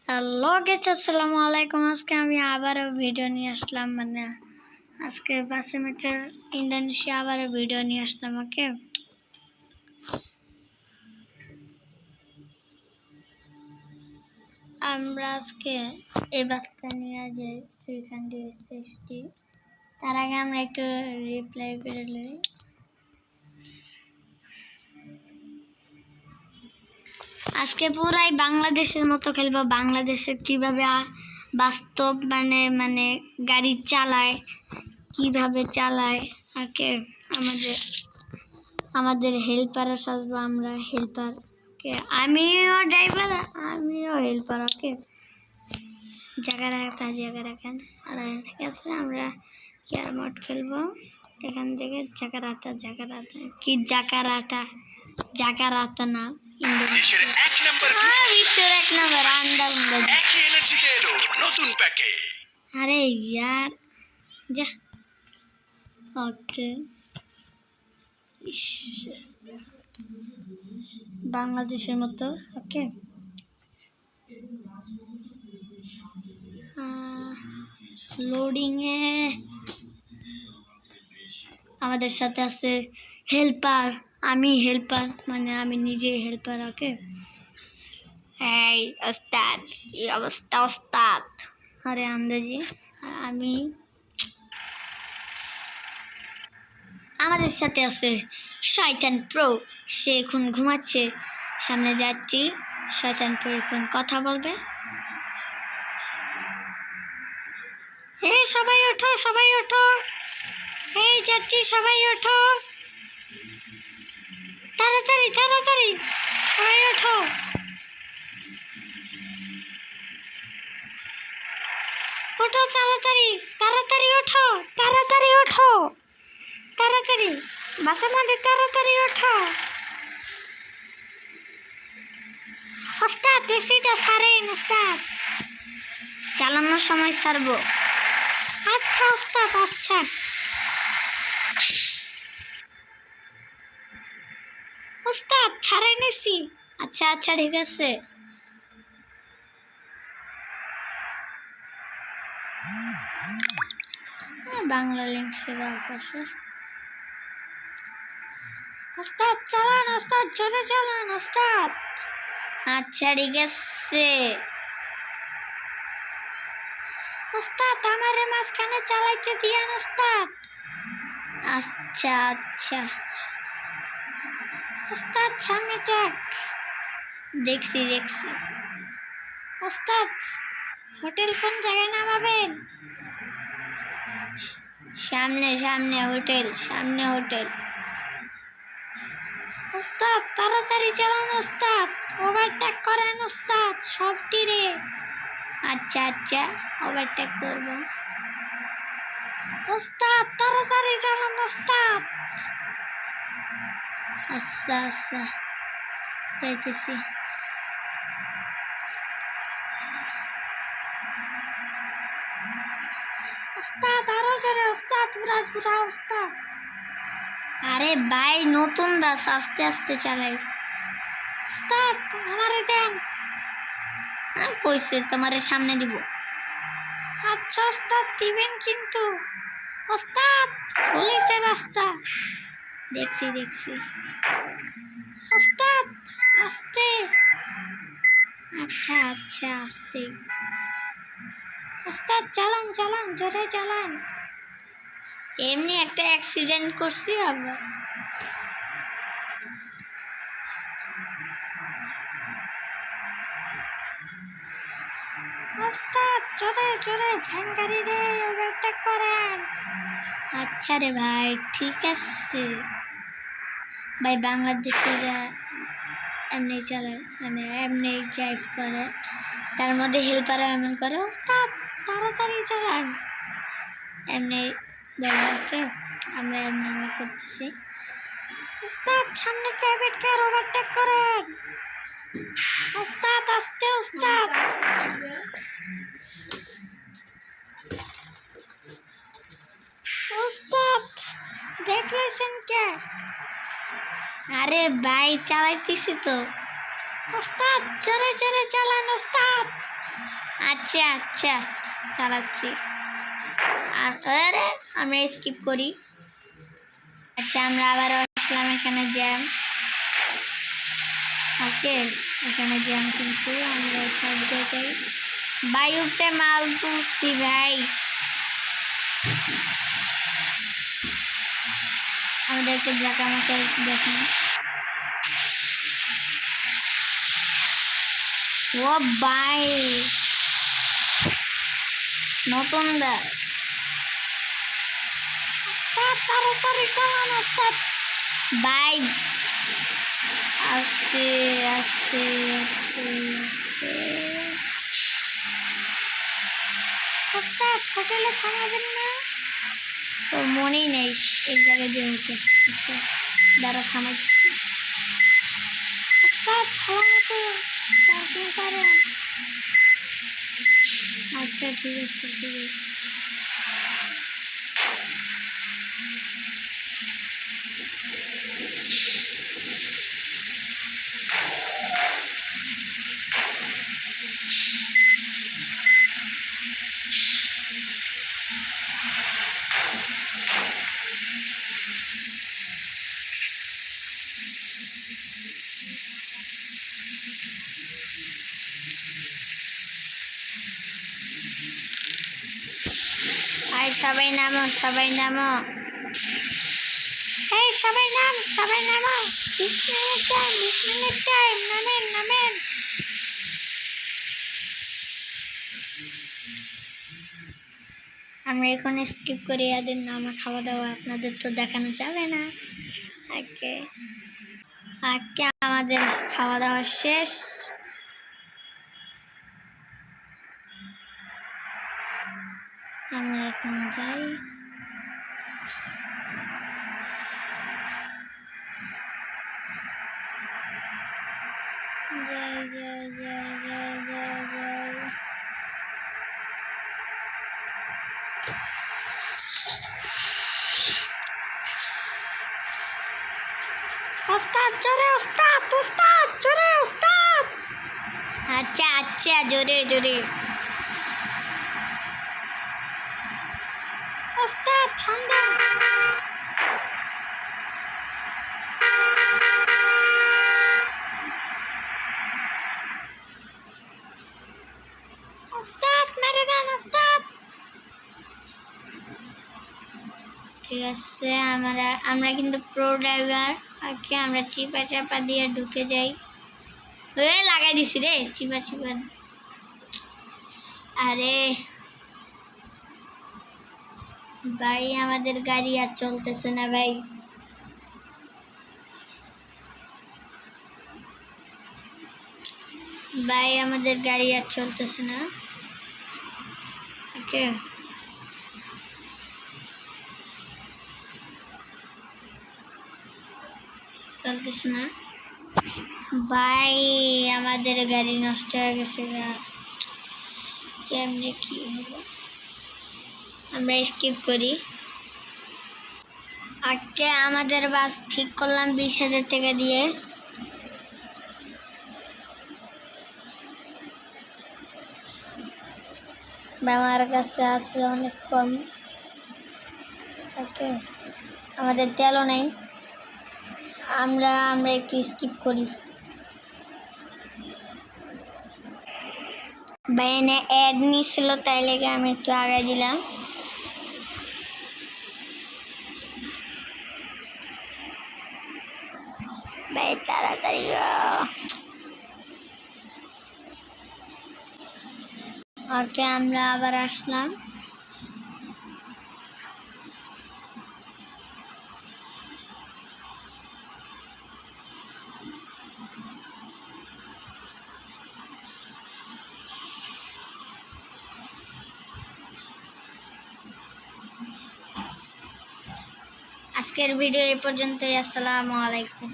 Hello guys, আসসালামু আলাইকুম। আজকে আমি আবারও ভিডিও নিয়ে আসলাম, আজকে 5 মিনিটের ইন্দোনেশিয়া আবারও ভিডিও নিয়ে আসলাম। ওকে, আমরা আজকে এই বাচ্চা নিয়ে যে শ্রীকান্তি এসএসটি, তার আগে আমরা একটু রিপ্লাই করে লই। আজকে পুরাই বাংলাদেশের মতো খেলবো। বাংলাদেশে কিভাবে বাস্তব গাড়ি চালায়, কিভাবে চালায়। ওকে, আমাদের হেল্পারও সাজবো, আমরা হেল্পার। ওকে, আমিও ড্রাইভার, আমিও হেল্পার। ওকে, জায়গা রাখেন। আর ঠিক আছে, আমরা কেয়ার মোড খেলবো। এখান থেকে জাকারাতা কি জাকারাতা না, বিশ্বের এক নম্বর আন্ডা একই এনার্জিতে এলো নতুন প্যাকে। আরে ইয়ার যা। ওকে, বাংলাদেশের মতো। ওকে, লোডিংয়ে আমাদের সাথে আছে হেল্পার। আমি হেল্পার, আমি নিজে হেল্পার। ওকে, এই ওস্তাদ, কি অবস্থা ওস্তাদ? আরে আন্দাজি আমাদের সাথে আছে শয়তান প্রো। সে এখন ঘুমাচ্ছে। সামনে যাচ্ছি, শয়তান প্রো এখন কথা বলবে। এই সবাই ওঠো, এই যাচ্ছি, সবাই ওঠো, তাড়াতাড়ি সবাই ওঠো। তাড়াতাড়ি ওঠো, তাড়াতাড়ি বাসা মধ্যে, তাড়াতাড়ি ওঠো। ওস্তাদ, এসিটা সারেন ওস্তাদ, চালানোর সময় সারবো। আচ্ছা ওস্তাদ, আচ্ছা। ওস্তাদ ছাড়াই নিছি। আচ্ছা ঠিক আছে। বাংলা লিঙ্ক সেরা অপারেশন। ওস্তাদ চালান, ওস্তাদ জোরে চালান ওস্তাদ। আচ্ছা ঠিক আছে ওস্তাদ, আমারে মাঝখানে চালাইতে দিয়েন ওস্তাদ। আচ্ছা ওস্তাদ, সামনে ট্রাক। দেখছি ওস্তাদ, হোটেল কোন জায়গায় নামাবেন? সামনে হোটেল। ওস্তাদ তাড়াতাড়ি চালান ওস্তাদ, ওভারটেক করেন ওস্তাদ সবটি রে। আচ্ছা ওভারটেক করব ওস্তাদ, তাড়াতাড়ি চালান ওস্তাদ। আচ্ছা যাইতেছি। ওস্তাদ আরো জোরে ওস্তাদ, ঘুরা ওস্তাদ। আরে ভাই, নতুন বাস, আস্তে চালাই। ওস্তাদ আমারে দেন। কইছে তোমারে সামনে দিব। আচ্ছা ওস্তাদ, দিবেন কিন্তু। ওস্তাদ পুলিশের রাস্তা। দেখছি ওস্তাদ, আস্তে। আচ্ছা আস্তে। ওস্তাদ চালান জোরে চালান। এমনি একটা অ্যাক্সিডেন্ট করছি আবার। ওস্তাদ জোরে ভ্যান গাড়ি রে, ওভারটেক করেন। আচ্ছা রে ভাই, ঠিক আছে ভাই। বাংলাদেশিরা এমনি চালায়, এমনি ড্রাইভ করে, তার মধ্যে হেল্পারও এমন করে। ওস্তাদ তাড়াতাড়ি চালান, এমনি বলে। ওকে, আমরা এমনি করতেছি। ওস্তাদ সামনে প্রাইভেট কার, ওভারটেক করেন। ওস্তাদ আস্তে ওস্তাদ। ওস্তাদ ব্রেক লাইছেন কে? আরে ভাই চালাইতেছি তো। ওস্তাদ জোরে চালান ওস্তাদ। আচ্ছা আচ্ছা চালাচ্ছি। আর আরে আমরা স্কিপ করি। আচ্ছা আমরা আবার আসলাম এখানে জ্যাম। ওকে এখানে জ্যাম, কিন্তু আমরা সাইড দিয়ে যাই। বায়ুতে মাল তুলছি ভাই। আমাদের একটা জায়গা মতো দেখুন। ও ভাই নতুন দাস তাড়াতাড়ি চালান ওস্তাদ ভাই। আস্তে আস্তে আস্তে আস্তে ওস্তাদ হোটেলে থামাবেন না? তো মনেই নেই এই জায়গায় যে হোটেল। দাঁড়া থামাইছি ওস্তাদ, থামানো তো পারবেন পারেন। আচ্ছা ঠিক আছে ঠিক আছে। আর সবাই নামো সবাই নামো, এই সবাই নামো। 20 মিনিট টাইম, নামেন নামেন। আমরা এখন স্কিপ করি এদের নামা খাওয়া দাওয়া, আপনাদের তো দেখানো যাবে না। ওকে ওকে আমাদের খাওয়া দাওয়া শেষ। আমরা এখন যাই। যাই যাই যাই যাই যাই যাই। ওস্তাদ জোরে, ওস্তাদ ওস্তাদ জোরে, ওস্তাদ। আচ্ছা আচ্ছা জোরে জোরে। ওস্তাদ ঠান্ডা। ওস্তাদ মেরে দেন ওস্তাদ। ঠিক আছে আমরা কিন্তু প্রো ড্রাইভার। ওকে আমরা চিপা চাপা দিয়ে ঢুকে যাই। লাগাই দিছি রে চিপা চিপা। আরে ভাই আমাদের গাড়ি আর চলতেছে না ভাই। ভাই আমাদের গাড়ি আর চলতেছে না। ওকে চলতেছে না ভাই, আমাদের গাড়ি নষ্ট হয়ে গেছে। কেমনে কি হবে? আমরা স্কিপ করি। আজকে আমাদের বাস ঠিক করলাম 20,000 টাকা দিয়ে। আমার কাছে আছে অনেক কম। ওকে আমাদের তেলও নেই। আমরা একটু স্কিপ করি। বাইনে অ্যাড নিছিল, তাই লেগে আমি একটু আগে দিলাম। ভাই তাড়াতাড়ি ওকে আমরা আবার আসলাম। আজকের ভিডিও এই পর্যন্তই। আসসালামু আলাইকুম।